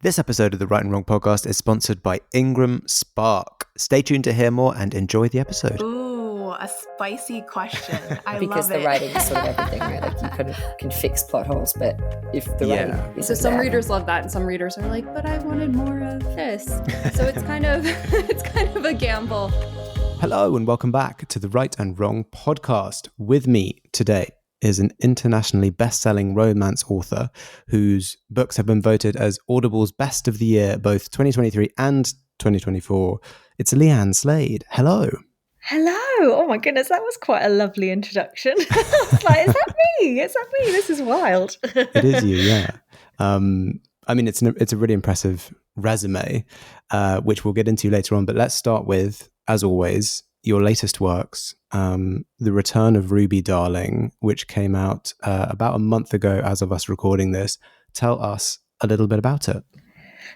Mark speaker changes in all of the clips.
Speaker 1: This episode of the Right and Wrong podcast is sponsored by Ingram Spark. Stay tuned to hear more and enjoy the episode.
Speaker 2: Ooh, a spicy question. I
Speaker 3: because
Speaker 2: love it.
Speaker 3: the writing is sort of everything, right? Like you kind of can fix plot holes, but if the writing isn't
Speaker 4: So some
Speaker 3: there,
Speaker 4: readers love that, and some readers are like, "But I wanted more of this." So it's kind of a gamble.
Speaker 1: Hello and welcome back to the Right and Wrong podcast. With me today is an internationally best-selling romance author whose books have been voted as Audible's Best of the Year, both 2023 and 2024. It's Leeanne Slade. Hello.
Speaker 5: Hello. Oh my goodness, that was quite a lovely introduction. I was like, is that me? Is that me? This is wild.
Speaker 1: It is you, yeah. I mean, it's a really impressive resume, which we'll get into later on. But let's start with, as always, your latest works, The Return of Ruby Darling, which came out about a month ago as of us recording this. Tell us a little bit about it.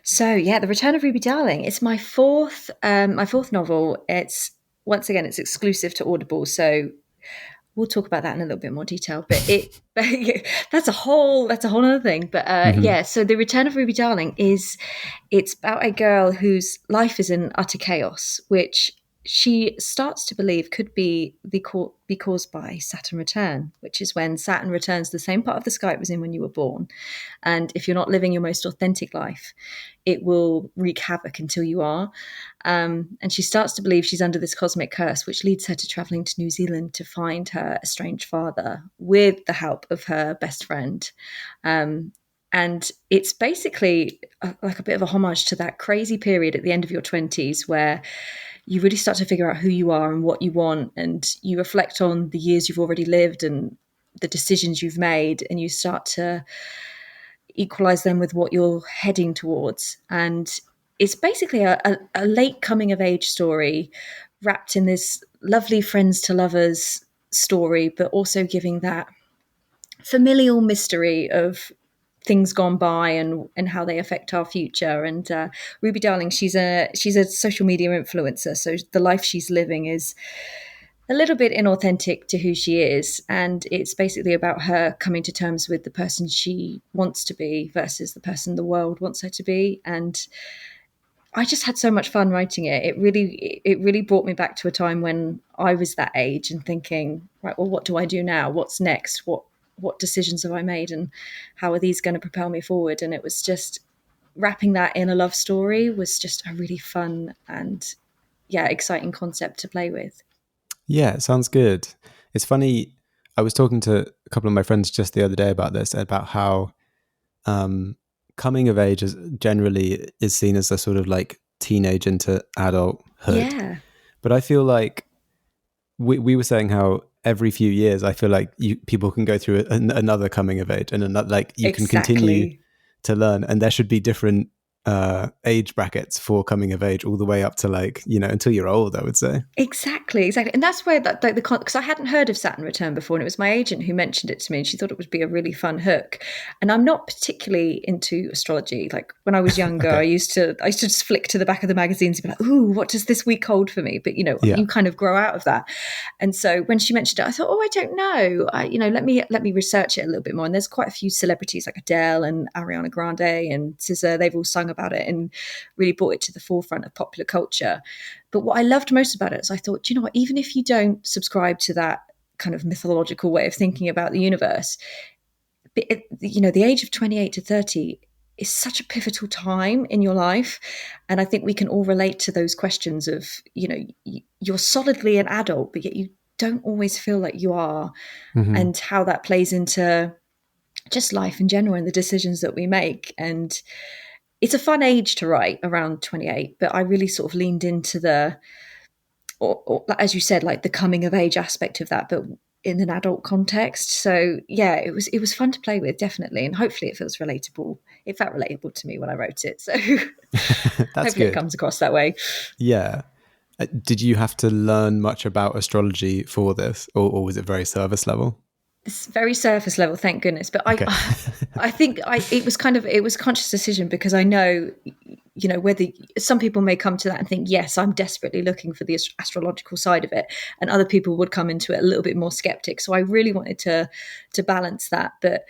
Speaker 5: So yeah, The Return of Ruby Darling. It's my fourth novel. It's exclusive to Audible, so we'll talk about that in a little bit more detail. But that's a whole other thing. But yeah, so The Return of Ruby Darling it's about a girl whose life is in utter chaos, which she starts to believe could be caused by Saturn return, which is when Saturn returns the same part of the sky it was in when you were born. And if you're not living your most authentic life, it will wreak havoc until you are. And she starts to believe she's under this cosmic curse, which leads her to traveling to New Zealand to find her estranged father with the help of her best friend. And it's basically like a bit of a homage to that crazy period at the end of your 20s where you really start to figure out who you are and what you want, and you reflect on the years you've already lived and the decisions you've made, and you start to equalize them with what you're heading towards. And it's basically a late coming of age story wrapped in this lovely friends to lovers story, but also giving that familial mystery of things gone by and how they affect our future. And Ruby Darling, she's a social media influencer, so the life she's living is a little bit inauthentic to who she is, and it's basically about her coming to terms with the person she wants to be versus the person the world wants her to be. And I just had so much fun writing it. It really brought me back to a time when I was that age and thinking, right, well, what do I do now? What's next? What decisions have I made, and how are these going to propel me forward? And it was just wrapping that in a love story was just a really fun and exciting concept to play with.
Speaker 1: Yeah, it sounds good. It's funny. I was talking to a couple of my friends just the other day about this, about how coming of age is generally seen as a sort of like teenage into adulthood.
Speaker 5: Yeah.
Speaker 1: But I feel like we were saying how every few years I feel like people can go through another coming of age, and another, like you can continue to learn, and there should be different age brackets for coming of age all the way up to, like, you know, until you're old, I would say. Exactly.
Speaker 5: And that's where because I hadn't heard of Saturn return before, and it was my agent who mentioned it to me, and she thought it would be a really fun hook. And I'm not particularly into astrology. Like when I was younger, okay. I used to just flick to the back of the magazines and be like, ooh, what does this week hold for me? But you kind of grow out of that. And so when she mentioned it, I thought, I don't know. Let me research it a little bit more. And there's quite a few celebrities like Adele and Ariana Grande and SZA. They've all sung about it and really brought it to the forefront of popular culture. But what I loved most about it is I thought, do you know what, even if you don't subscribe to that kind of mythological way of thinking about the universe, the age of 28 to 30 is such a pivotal time in your life. And I think we can all relate to those questions of, you're solidly an adult, but yet you don't always feel like you are, and how that plays into just life in general and the decisions that we make. And it's a fun age to write, around 28, but I really sort of leaned into the, or as you said, like the coming of age aspect of that, but in an adult context. So yeah, it was fun to play with, definitely, and hopefully it feels relatable. It felt relatable to me when I wrote it, so hopefully good. It comes across that way.
Speaker 1: Yeah. Did you have to learn much about astrology for this, or was it very surface level?
Speaker 5: It's very surface level, thank goodness. But okay. I think it was a conscious decision, because I know, whether some people may come to that and think, yes, I'm desperately looking for the astrological side of it, and other people would come into it a little bit more skeptic. So I really wanted to balance that. But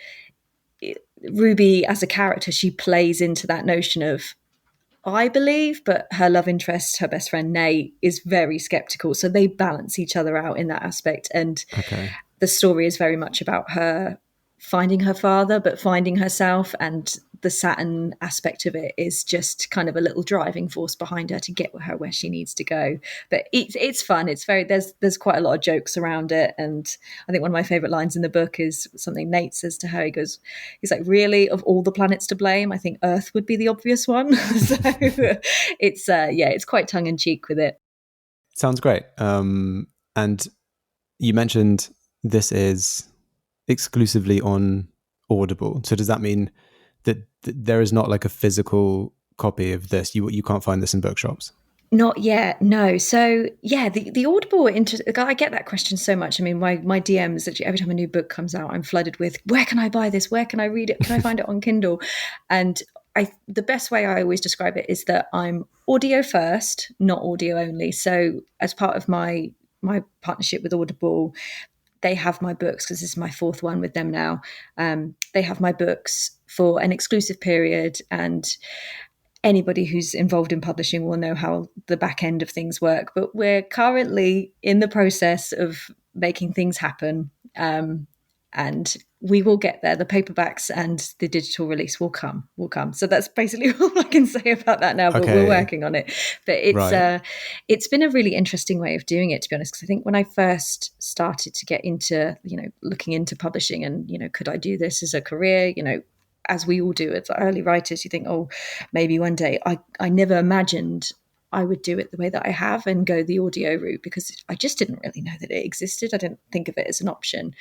Speaker 5: Ruby as a character, she plays into that notion of, I believe, but her love interest, her best friend Nate, is very skeptical. So they balance each other out in that aspect. And
Speaker 1: Okay.
Speaker 5: the story is very much about her finding her father, but finding herself. And the Saturn aspect of it is just kind of a little driving force behind her to get her where she needs to go. But it's fun. It's very, there's quite a lot of jokes around it. And I think one of my favorite lines in the book is something Nate says to her. He's like, really, of all the planets to blame, I think Earth would be the obvious one. So it's quite tongue in cheek with it.
Speaker 1: Sounds great. And you mentioned this is exclusively on Audible. So does that mean that there is not like a physical copy of this? You can't find this in bookshops?
Speaker 5: Not yet, no. So yeah, the Audible I get that question so much. I mean, my DMs, every time a new book comes out, I'm flooded with, where can I buy this? Where can I read it? Can I find it on Kindle? And the best way I always describe it is that I'm audio first, not audio only. So as part of my partnership with Audible, they have my books, because this is my fourth one with them now. They have my books for an exclusive period, and anybody who's involved in publishing will know how the back end of things work. But we're currently in the process of making things happen. And we will get there. The paperbacks and the digital release will come. So that's basically all I can say about that now, but we're working on it. But it's been a really interesting way of doing it, to be honest, because I think when I first started to get into, looking into publishing and, could I do this as a career, as we all do as early writers, you think, oh, maybe one day. I never imagined I would do it the way that I have and go the audio route, because I just didn't really know that it existed. I didn't think of it as an option.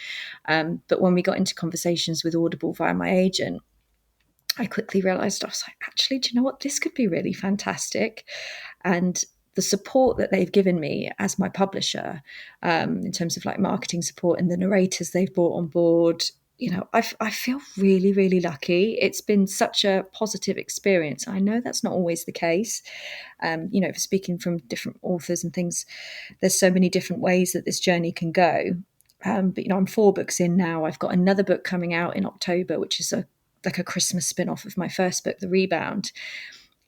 Speaker 5: But when we got into conversations with Audible via my agent, I quickly realized, I was like, actually, do you know what? This could be really fantastic. And the support that they've given me as my publisher, in terms of like marketing support and the narrators they've brought on board, I feel really, really lucky. It's been such a positive experience. I know that's not always the case. For speaking from different authors and things, there's so many different ways that this journey can go. But I'm 4 books in now. I've got another book coming out in October, which is like a Christmas spin-off of my first book, The Rebound.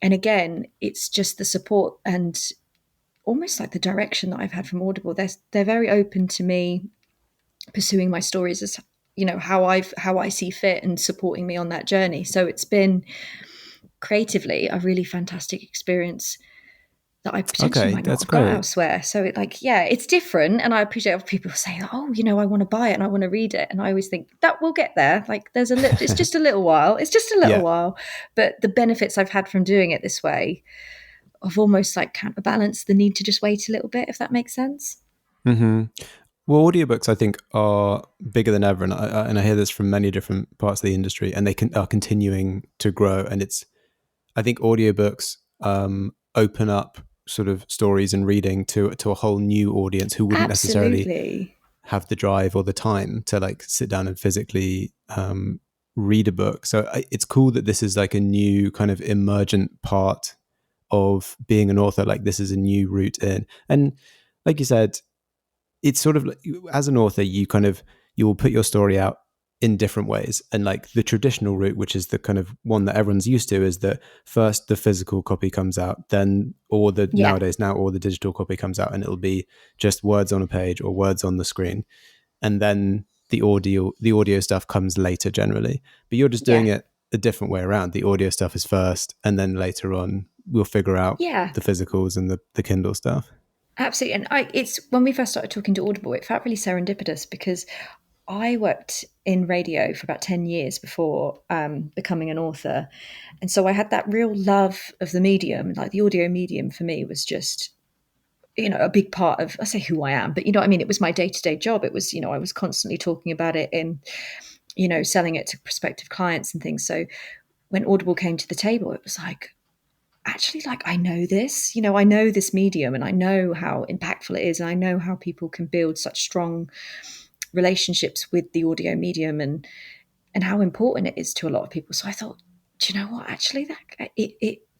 Speaker 5: And again, it's just the support and almost like the direction that I've had from Audible. They're very open to me pursuing my stories as how I see fit, and supporting me on that journey. So it's been creatively a really fantastic experience that I potentially might not have got elsewhere. So it's different, and I appreciate other people saying, oh, I want to buy it and I want to read it, and I always think that we'll get there. Like there's it's just a little while. It's just a little while, but the benefits I've had from doing it this way have almost like counterbalanced the need to just wait a little bit, if that makes sense.
Speaker 1: Mm-hmm. Well, audiobooks, I think, are bigger than ever, and I hear this from many different parts of the industry, and they are continuing to grow. And I think audiobooks open up sort of stories and reading to a whole new audience who wouldn't necessarily have the drive or the time to like sit down and physically read a book. So it's cool that this is like a new kind of emergent part of being an author. Like this is a new route in, and like you said, it's sort of like, as an author, you will put your story out in different ways. And like the traditional route, which is the kind of one that everyone's used to, is that first the physical copy comes out, then nowadays all the digital copy comes out, and it'll be just words on a page or words on the screen. And then the audio stuff comes later generally. But you're just doing it a different way around. The audio stuff is first, and then later on we'll figure out the physicals and the Kindle stuff.
Speaker 5: Absolutely. And it's when we first started talking to Audible, it felt really serendipitous, because I worked in radio for about 10 years before becoming an author. And so I had that real love of the medium. Like the audio medium for me was just, a big part of, I say who I am, but it was my day-to-day job. It was, I was constantly talking about it in, selling it to prospective clients and things. So when Audible came to the table, it was like, actually, like, I know this, I know this medium, and I know how impactful it is. And I know how people can build such strong relationships with the audio medium, and how important it is to a lot of people. So I thought, do you know what? Actually,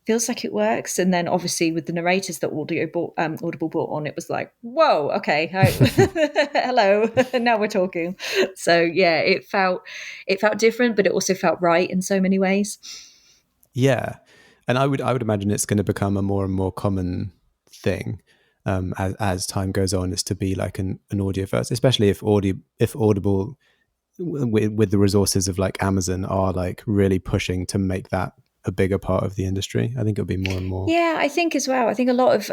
Speaker 5: feels like it works. And then obviously with the narrators that Audible brought on, it was like, whoa, okay, hello, now we're talking. So yeah, it felt different, but it also felt right in so many ways.
Speaker 1: Yeah, and I would imagine it's going to become a more and more common thing as time goes on, is to be like an audio first, especially if Audible with the resources of like Amazon are like really pushing to make that a bigger part of the industry. I think it'll be more and more.
Speaker 5: Yeah, I think as well. I think a lot of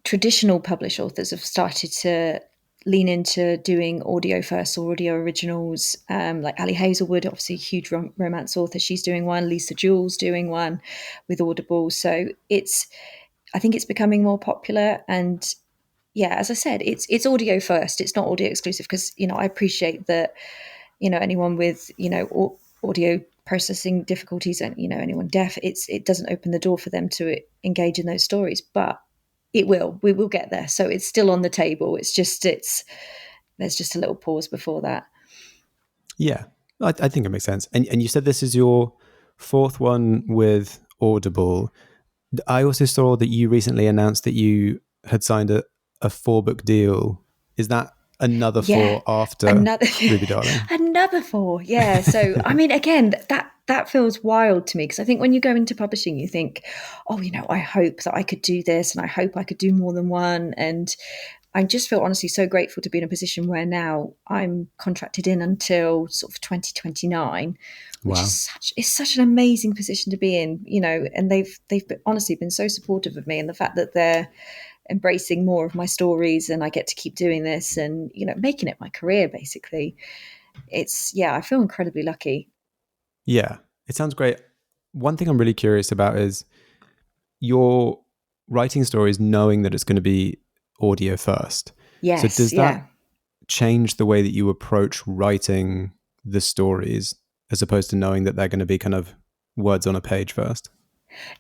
Speaker 5: traditional published authors have started to lean into doing audio first or audio originals. Like Ali Hazelwood, obviously a huge romance author, she's doing one. Lisa Jewell's doing one with Audible. So I think it's becoming more popular. And yeah, as I said, it's audio first. It's not audio exclusive, because I appreciate that anyone with audio processing difficulties and anyone deaf, it doesn't open the door for them to engage in those stories, but we will get there. So it's still on the table. There's just a little pause before that.
Speaker 1: Yeah, I think it makes sense. And you said this is your fourth one with Audible. I also saw that you recently announced that you had signed a 4-book deal. Is that another 4 after Ruby Darling?
Speaker 5: Another 4, yeah. So I mean, again, that feels wild to me, because I think when you go into publishing, you think, oh, I hope that I could do this, and I hope I could do more than one. And I just feel honestly so grateful to be in a position where now I'm contracted in until sort of 2029, which is such an amazing position to be in, and they've honestly been so supportive of me, and the fact that they're embracing more of my stories and I get to keep doing this and, making it my career, basically. I feel incredibly lucky.
Speaker 1: Yeah, it sounds great. One thing I'm really curious about is your writing stories knowing that it's going to be audio first.
Speaker 5: Yes.
Speaker 1: So does that change the way that you approach writing the stories, as opposed to knowing that they're going to be kind of words on a page first?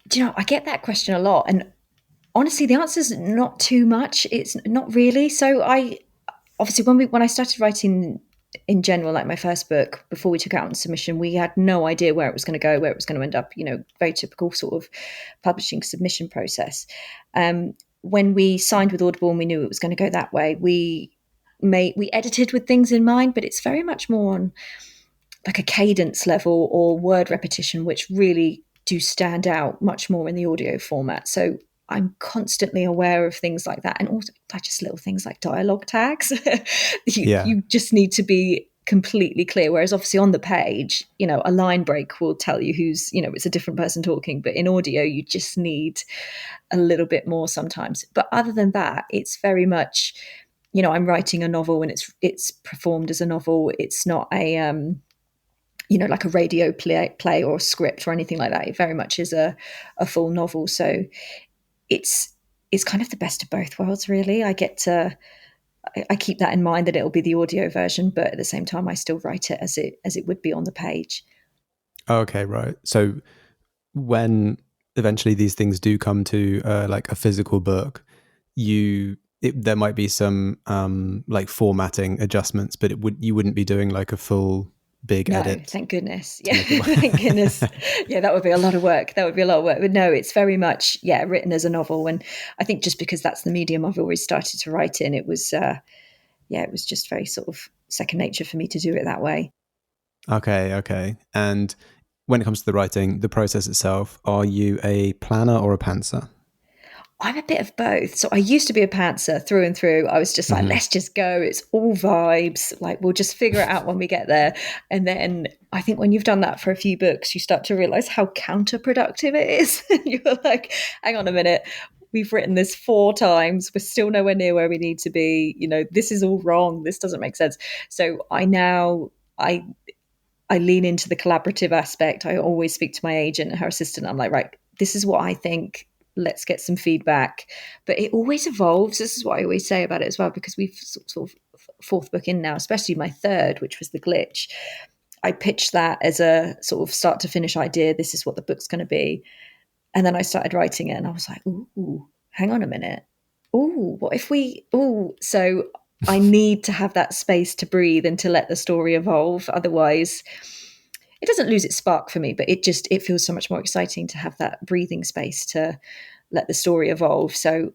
Speaker 5: Do you know, I get that question a lot, and honestly, the answer is not too much. It's not really. So obviously when I started writing in general, like my first book, before we took it out on submission, we had no idea where it was going to go, where it was going to end up, very typical sort of publishing submission process. When we signed with Audible and we knew it was going to go that way, we edited with things in mind, but it's very much more on like a cadence level or word repetition, which really do stand out much more in the audio format. So I'm constantly aware of things like that, and also like just little things like dialogue tags. You just need to be completely clear. Whereas obviously on the page, a line break will tell you who's, it's a different person talking. But in audio, you just need a little bit more sometimes. But other than that, it's very much, I'm writing a novel and it's performed as a novel. It's not a like a radio play or a script or anything like that. It very much is a full novel. So it's kind of the best of both worlds, really. I keep that in mind, that it'll be the audio version, but at the same time, I still write it as it would be on the page.
Speaker 1: Okay, right. So when eventually these things do come to like a physical book, there might be some like formatting adjustments, but you wouldn't be doing like a full big edit.
Speaker 5: Thank goodness. Yeah, thank goodness. Yeah, that would be a lot of work. But no, it's very much written as a novel, and I think just because that's the medium I've always started to write in, it was it was just very sort of second nature for me to do it that way.
Speaker 1: Okay. And when it comes to the writing, the process itself, are you a planner or a pantser?
Speaker 5: I'm a bit of both. So I used to be a pantser through and through. I was just like, let's just go. It's all vibes. Like, we'll just figure it out when we get there. And then I think when you've done that for a few books, you start to realize how counterproductive it is. You're like, hang on a minute. We've written this 4 times. We're still nowhere near where we need to be. This is all wrong. This doesn't make sense. So I lean into the collaborative aspect. I always speak to my agent and her assistant. I'm like, right, this is what I think. Let's get some feedback. But it always evolves. This is what I always say about it as well, because we've sort of 4th book in now, especially my 3rd, which was The Glitch. I pitched that as a sort of start to finish idea. This is what the book's going to be. And then I started writing it and I was like, ooh, hang on a minute. Ooh, what if we, so I need to have that space to breathe and to let the story evolve. Otherwise, it doesn't lose its spark for me, but it feels so much more exciting to have that breathing space to let the story evolve. So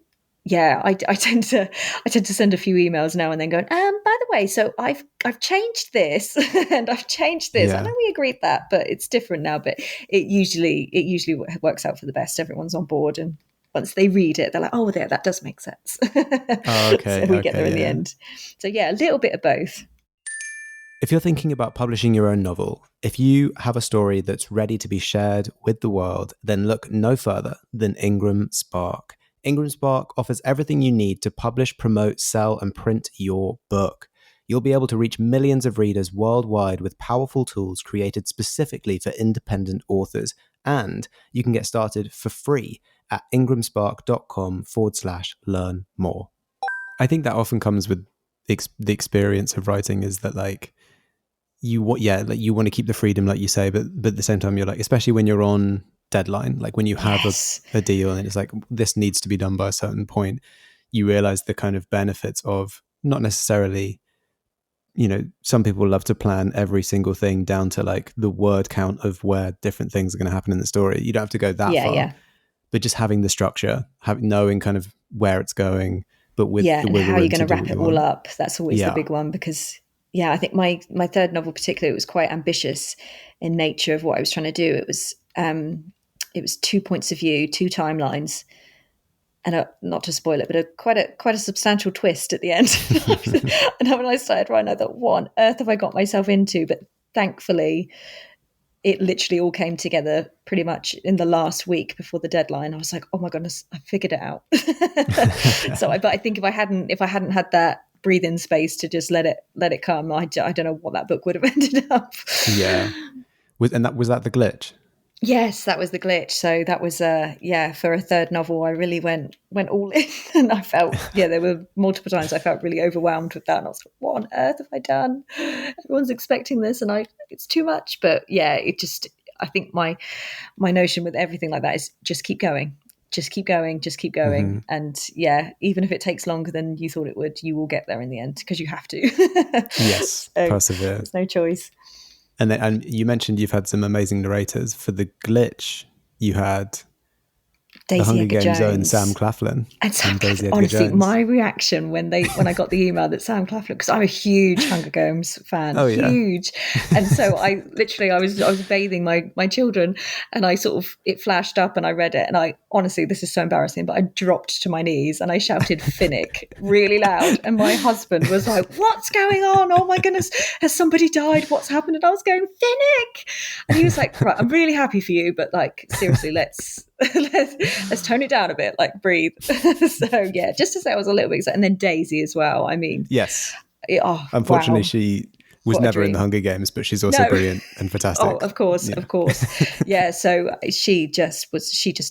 Speaker 5: yeah, I tend to send a few emails now and then going, by the way, so I've changed this and I've changed this. I know we agreed that, but it's different now. But it usually works out for the best. Everyone's on board, and once they read it, they're like, oh, there, that does make sense.
Speaker 1: Oh, okay.
Speaker 5: So we get there in the end. So yeah, a little bit of both.
Speaker 1: If you're thinking about publishing your own novel, if you have a story that's ready to be shared with the world, then look no further than Ingram Spark. Ingram Spark offers everything you need to publish, promote, sell, and print your book. You'll be able to reach millions of readers worldwide with powerful tools created specifically for independent authors. And you can get started for free at ingramspark.com/learn more. I think that often comes with the experience of writing, is that like you want to keep the freedom, like you say, but at the same time you're like, especially when you're on deadline, like when you have a deal and it's like, this needs to be done by a certain point, you realize the kind of benefits of not necessarily, some people love to plan every single thing down to like the word count of where different things are going to happen in the story. You don't have to go that far, but just having the structure, knowing kind of where it's going, but with the wiggle
Speaker 5: and how
Speaker 1: room
Speaker 5: you're going to
Speaker 1: do
Speaker 5: wrap
Speaker 1: what
Speaker 5: it
Speaker 1: you
Speaker 5: all
Speaker 1: want.
Speaker 5: up. That's always the big one, because I think my third novel particularly, it was quite ambitious in nature of what I was trying to do. It was 2 points of view, 2 timelines, and not to spoil it, but quite a substantial twist at the end. And when I started writing, I thought, what on earth have I got myself into? But thankfully, it literally all came together pretty much in the last week before the deadline. I was like, oh my goodness, I figured it out. But I think if I hadn't had that breathing space to just let it come, I don't know what that book would have ended up.
Speaker 1: Yeah. Was that the glitch?
Speaker 5: Yes, that was the glitch. So that was for a third novel, I really went all in, and I felt there were multiple times I felt really overwhelmed with that, and I was like, what on earth have I done? Everyone's expecting this, and it's too much. But I think my notion with everything like that is just keep going. Just keep going,
Speaker 1: Mm-hmm.
Speaker 5: and even if it takes longer than you thought it would, you will get there in the end, because you have to.
Speaker 1: Yes,
Speaker 5: so
Speaker 1: persevere.
Speaker 5: There's no choice.
Speaker 1: And you mentioned you've had some amazing narrators. For the glitch, you had
Speaker 5: Daisy
Speaker 1: the Hunger
Speaker 5: Edgar
Speaker 1: Games own
Speaker 5: Jones.
Speaker 1: Sam Claflin.
Speaker 5: And Sam
Speaker 1: Daisy
Speaker 5: Claflin,
Speaker 1: Edgar
Speaker 5: honestly,
Speaker 1: Jones.
Speaker 5: my reaction when I got the email that Sam Claflin, because I'm a huge Hunger Games fan, huge, and so I was bathing my children, and it flashed up, and I read it, and I honestly, this is so embarrassing, but I dropped to my knees and I shouted "Finnick" really loud, and my husband was like, "What's going on? Oh my goodness, has somebody died? What's happened?" And I was going, "Finnick," and he was like, "Right, I'm really happy for you, but like seriously, let's tone it down a bit, like breathe." So just to say I was a little bit excited. And then Daisy as well. I mean,
Speaker 1: yes. Unfortunately, she was never in the Hunger Games, but she's also brilliant and fantastic.
Speaker 5: Oh, of course. Yeah. So she just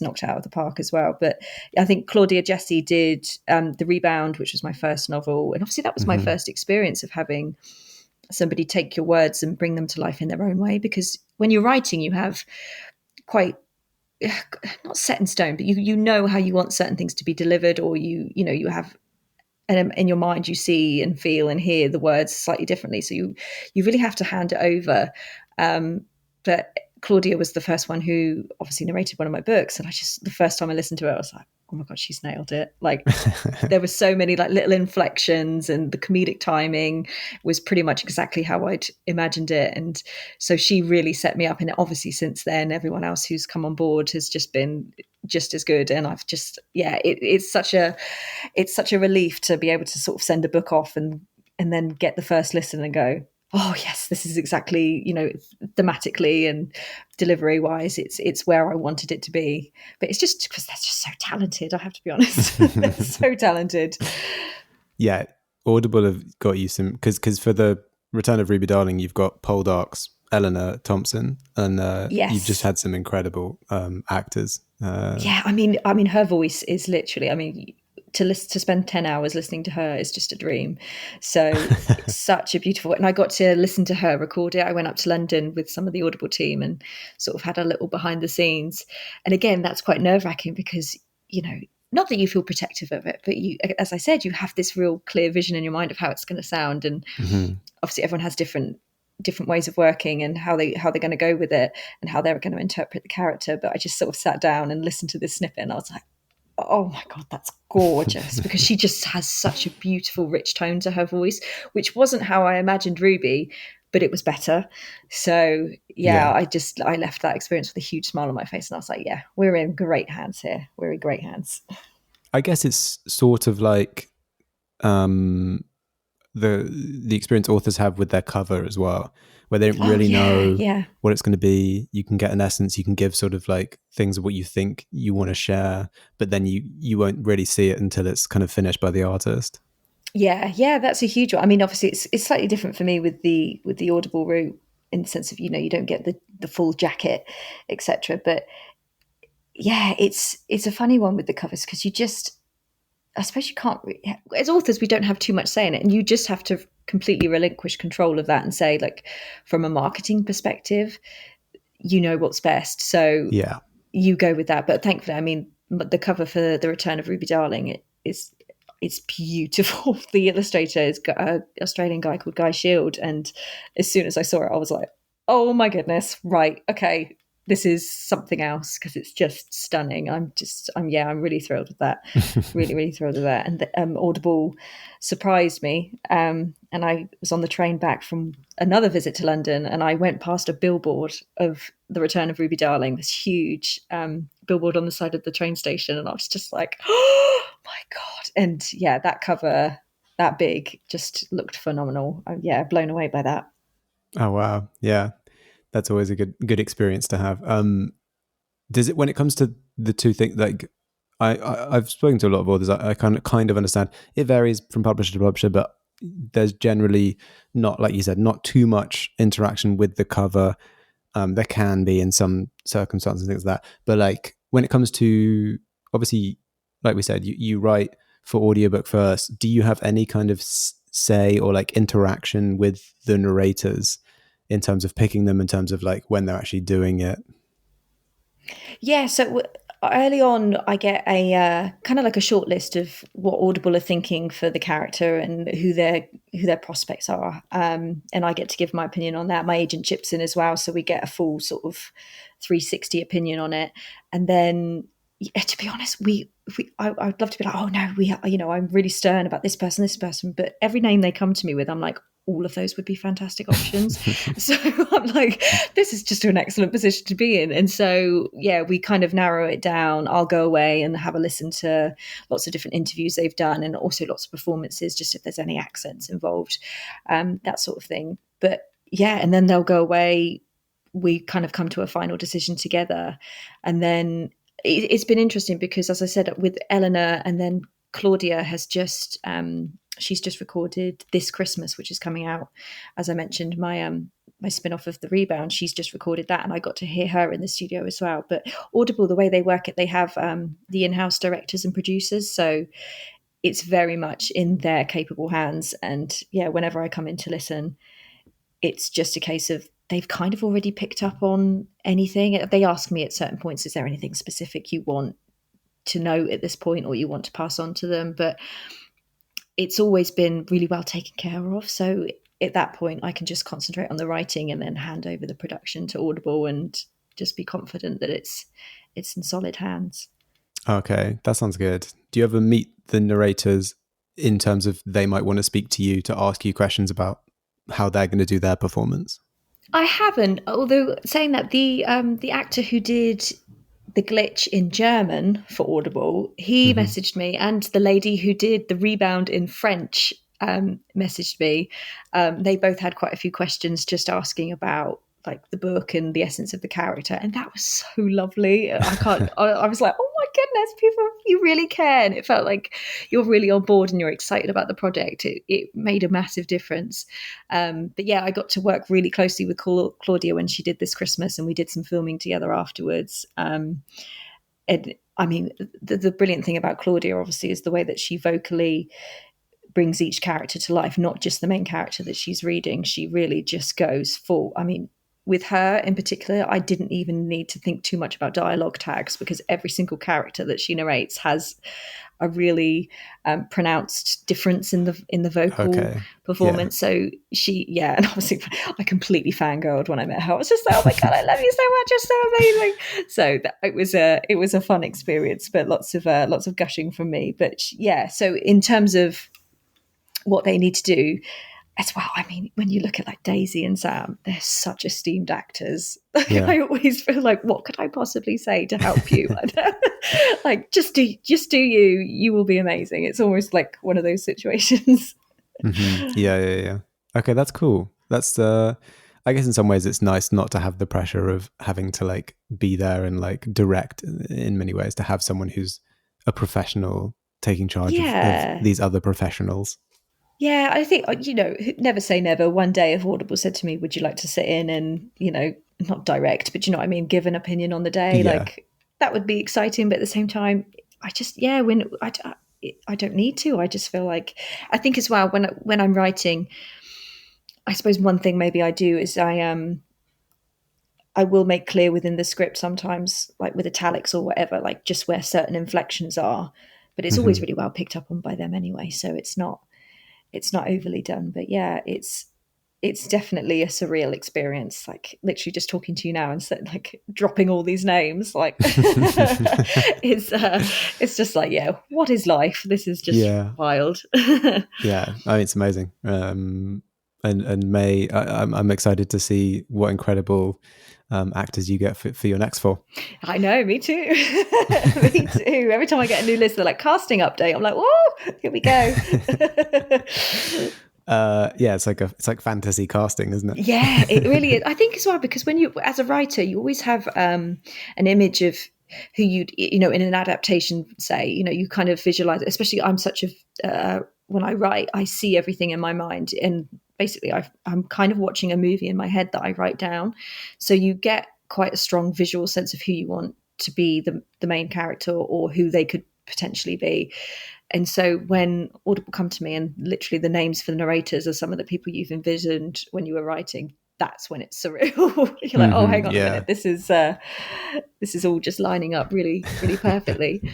Speaker 5: knocked it out of the park as well. But I think Claudia Jessie did The Rebound, which was my first novel, and obviously that was my first experience of having somebody take your words and bring them to life in their own way. Because when you're writing, you have quite, not set in stone, but you know how you want certain things to be delivered, or you have, and in your mind you see and feel and hear the words slightly differently, so you really have to hand it over. But Claudia was the first one who obviously narrated one of my books, and the first time I listened to it, I was like, oh my god, she's nailed it. Like there were so many like little inflections, and the comedic timing was pretty much exactly how I'd imagined it, and so she really set me up. And obviously since then, everyone else who's come on board has just been just as good. And I've just it's such a relief to be able to sort of send a book off and then get the first listen and go, oh yes, this is exactly, thematically and delivery wise, it's where I wanted it to be. But it's just because they're just so talented, I have to be honest. They're so talented.
Speaker 1: Yeah, Audible have got you some, because for the Return of Ruby Darling, you've got Poldark's Eleanor Thompson, and you've just had some incredible actors.
Speaker 5: I mean, her voice is literally, to spend 10 hours listening to her is just a dream. So it's such a beautiful, and I got to listen to her record it. I went up to London with some of the Audible team and sort of had a little behind the scenes. And again, that's quite nerve-wracking because, not that you feel protective of it, but you, as I said, you have this real clear vision in your mind of how it's going to sound. And obviously everyone has different different ways of working and how they're going to go with it and how they're going to interpret the character. But I just sort of sat down and listened to this snippet, and I was like, oh my God, that's gorgeous, because she just has such a beautiful, rich tone to her voice, which wasn't how I imagined Ruby, but it was better. So yeah, I left that experience with a huge smile on my face, and I was like, yeah, we're in great hands here. We're in great hands.
Speaker 1: I guess it's sort of like the experience authors have with their cover as well, where they don't really know what it's going to be. You can get an essence, you can give sort of like things of what you think you want to share, but then you won't really see it until it's kind of finished by the artist.
Speaker 5: Yeah, that's a huge one. I mean, obviously it's slightly different for me with the Audible route, in the sense of, you don't get the full jacket, etc. But yeah, it's a funny one with the covers, because I suppose you can't, as authors, we don't have too much say in it, and you just have to completely relinquish control of that and say, like, from a marketing perspective, what's best. So
Speaker 1: yeah,
Speaker 5: you go with that. But thankfully, I mean, the cover for The Return of Ruby Darling, it's beautiful. The illustrator is an Australian guy called Guy Shield, and as soon as I saw it, I was like, oh my goodness, right, okay, this is something else, because it's just stunning. I'm really thrilled with that. really thrilled with that. And Audible surprised me. And I was on the train back from another visit to London, and I went past a billboard of The Return of Ruby Darling, this huge billboard on the side of the train station. And I was just like, oh my God. And yeah, that cover, that big, just looked phenomenal. Blown away by that.
Speaker 1: Oh, wow. Yeah. That's always a good experience to have. Does it, when it comes to the two things, like I've spoken to a lot of authors, I kind of understand it varies from publisher to publisher, but there's generally not, like you said, not too much interaction with the cover. There can be in some circumstances and things like that, but like when it comes to, obviously, like we said, you write for audiobook first. Do you have any kind of say or like interaction with the narrators in terms of picking them, in terms of like when they're actually doing it?
Speaker 5: Yeah, so early on, I get a kind of like a short list of what Audible are thinking for the character and who their prospects are, and I get to give my opinion on that. My agent chips in as well, so we get a full sort of 360 opinion on it. And then, to be honest, I'd love to be like, oh no, I'm really stern about this person, but every name they come to me with, I'm like, all of those would be fantastic options. So I'm like, this is just an excellent position to be in. And so, yeah, we kind of narrow it down. I'll go away and have a listen to lots of different interviews they've done, and also lots of performances, just if there's any accents involved, that sort of thing. But yeah, and then they'll go away. We kind of come to a final decision together. And then it's been interesting because, as I said, with Eleanor, and then Claudia has just... she's just recorded This Christmas, which is coming out. As I mentioned, my spin-off of The Rebound, she's just recorded that, and I got to hear her in the studio as well. But Audible, the way they work it, they have the in-house directors and producers, so it's very much in their capable hands. And yeah, whenever I come in to listen, it's just a case of they've kind of already picked up on anything. They ask me at certain points, is there anything specific you want to know at this point, or you want to pass on to them? But it's always been really well taken care of. So at that point, I can just concentrate on the writing and then hand over the production to Audible and just be confident that it's in solid hands.
Speaker 1: Okay, that sounds good. Do you ever meet the narrators in terms of they might want to speak to you to ask you questions about how they're going to do their performance?
Speaker 5: I haven't, although saying that, the actor who did The Glitch in German for Audible, he messaged me, and the lady who did The Rebound in French messaged me. They both had quite a few questions just asking about like the book and the essence of the character, and that was so lovely. I was like, oh my goodness, people, you really care. And it felt like you're really on board and you're excited about the project. It made a massive difference. But yeah, I got to work really closely with Claudia when she did This Christmas, and we did some filming together afterwards. And I mean, the brilliant thing about Claudia, obviously, is the way that she vocally brings each character to life, not just the main character that she's reading. She really just goes full. I mean, with her in particular, I didn't even need to think too much about dialogue tags, because every single character that she narrates has a really pronounced difference in the vocal performance. So and obviously I completely fangirled when I met her. I was just like, oh my god, I love you so much, you're so amazing. So it was a fun experience, but lots of gushing from me. But so in terms of what they need to do as well, I mean, when you look at like Daisy and Sam, they're such esteemed actors. I always feel like, what could I possibly say to help you? Like, just do you will be amazing. It's almost like one of those situations.
Speaker 1: Yeah. Okay, that's cool. That's I guess in some ways it's nice not to have the pressure of having to like be there and like direct in many ways, to have someone who's a professional taking charge of these other professionals.
Speaker 5: Yeah, I think, never say never. One day if Audible said to me, would you like to sit in and, not direct, but you know what I mean, give an opinion on the day, like that would be exciting. But at the same time, I just, when I don't need to. I just feel like, I think as well, when I'm writing, I suppose one thing maybe I do is I will make clear within the script sometimes, like with italics or whatever, like just where certain inflections are, but it's always really well picked up on by them anyway. So it's not overly done. But it's definitely a surreal experience, like literally just talking to you now and like dropping all these names, like it's just like, what is life? This is just wild.
Speaker 1: I mean, it's amazing. And May, I'm excited to see what incredible actors you get for your next four.
Speaker 5: I know, me too. Me too. Every time I get a new list, they're like, casting update. I'm like, whoa, here we go.
Speaker 1: It's like fantasy casting, isn't it?
Speaker 5: Yeah, it really is. I think as well, because when you, as a writer, you always have an image of who you'd, in an adaptation, say, you kind of visualize it. Especially I'm such a, when I write, I see everything in my mind, and basically I'm kind of watching a movie in my head that I write down. So you get quite a strong visual sense of who you want to be the main character, or who they could potentially be. And so when Audible come to me and literally the names for the narrators are some of the people you've envisioned when you were writing, that's when it's surreal. You're like, oh, hang on a minute, this is all just lining up really, really perfectly.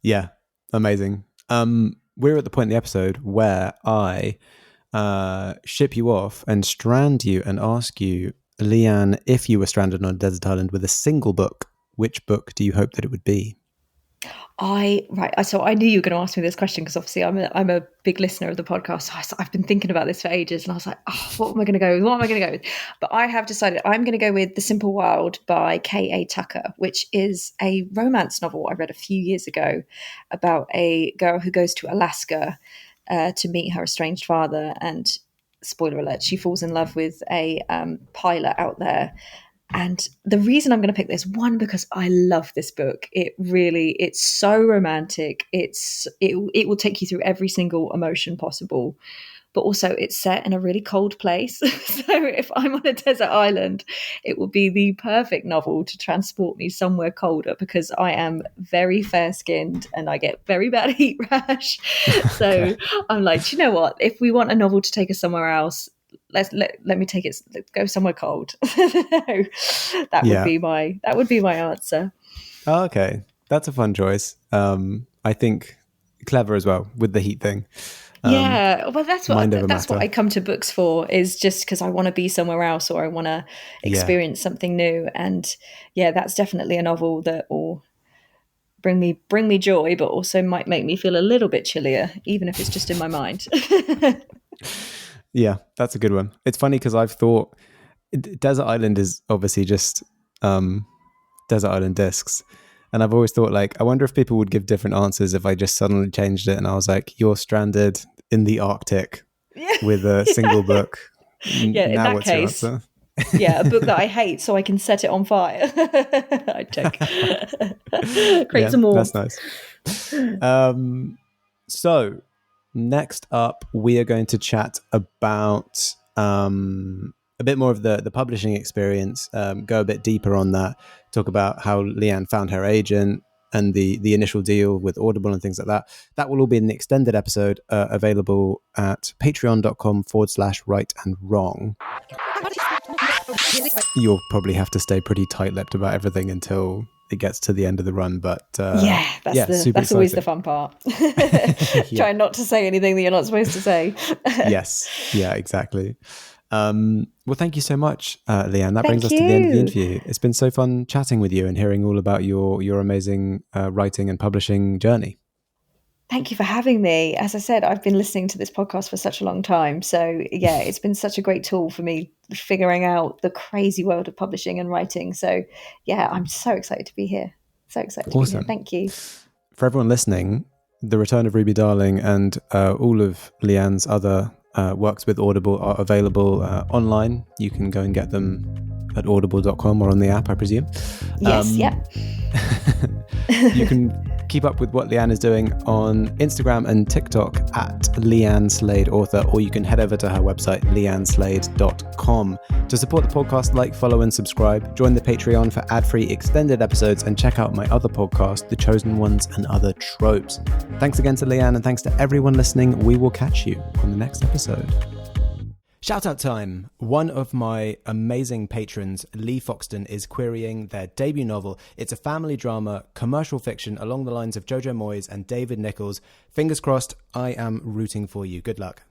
Speaker 1: Yeah, amazing. We're at the point in the episode where I ship you off and strand you and ask you, Leeanne, if you were stranded on a desert island with a single book, which book do you hope that it would be?
Speaker 5: So I knew you were going to ask me this question, because obviously I'm a big listener of the podcast. So I've been thinking about this for ages, and I was like, what am I going to go with? But I have decided I'm going to go with The Simple Wild by K.A. Tucker, which is a romance novel I read a few years ago about a girl who goes to Alaska to meet her estranged father, and spoiler alert, she falls in love with a pilot out there. And the reason I'm going to pick this, one, because I love this book. It's so romantic. It will take you through every single emotion possible. But also it's set in a really cold place. So if I'm on a desert island, it will be the perfect novel to transport me somewhere colder, because I am very fair-skinned and I get very bad heat rash. So I'm like, you know what? If we want a novel to take us somewhere else, let me take it. Let's go somewhere cold. That would be my answer.
Speaker 1: Oh, okay, that's a fun choice. I think clever as well with the heat thing.
Speaker 5: Well, that's what I come to books for, is just because I want to be somewhere else, or I want to experience something new. And that's definitely a novel that will bring me joy, but also might make me feel a little bit chillier, even if it's just in my mind.
Speaker 1: Yeah, that's a good one. It's funny because I've thought Desert Island is obviously just Desert Island Discs. And I've always thought, like, I wonder if people would give different answers if I just suddenly changed it and I was like, you're stranded in the Arctic with a single book.
Speaker 5: Yeah, in that case. A book that I hate, so I can set it on fire. I joke. Create some more.
Speaker 1: That's nice. So next up, we are going to chat about a bit more of the publishing experience, go a bit deeper on that, talk about how Leeanne found her agent and the initial deal with Audible and things like that. That will all be in the extended episode, available at patreon.com/right and wrong. You'll probably have to stay pretty tight-lipped about everything until it gets to the end of the run, but
Speaker 5: that's always the fun part. Trying not to say anything that you're not supposed to say.
Speaker 1: Yes, yeah, exactly. Well, thank you so much, Leeanne. That brings us to the end of the interview. It's been so fun chatting with you and hearing all about your amazing writing and publishing journey.
Speaker 5: Thank you for having me. As I said, I've been listening to this podcast for such a long time. So yeah, it's been such a great tool for me figuring out the crazy world of publishing and writing. So yeah, I'm so excited to be here. So excited to be here. Thank you.
Speaker 1: For everyone listening, The Return of Ruby Darling and all of Leanne's other works with Audible are available online. You can go and get them at audible.com or on the app, I presume.
Speaker 5: Yes,
Speaker 1: You can keep up with what Leeanne is doing on Instagram and TikTok at Leeanne Slade Author, or you can head over to her website, leanneslade.com. To support the podcast, like, follow, and subscribe. Join the Patreon for ad-free extended episodes, and check out my other podcast, The Chosen Ones and Other Tropes. Thanks again to Leeanne, and thanks to everyone listening. We will catch you on the next episode. Shout out time. One of my amazing patrons, Lee Foxton, is querying their debut novel. It's a family drama, commercial fiction along the lines of Jojo Moyes and David Nichols. Fingers crossed, I am rooting for you. Good luck.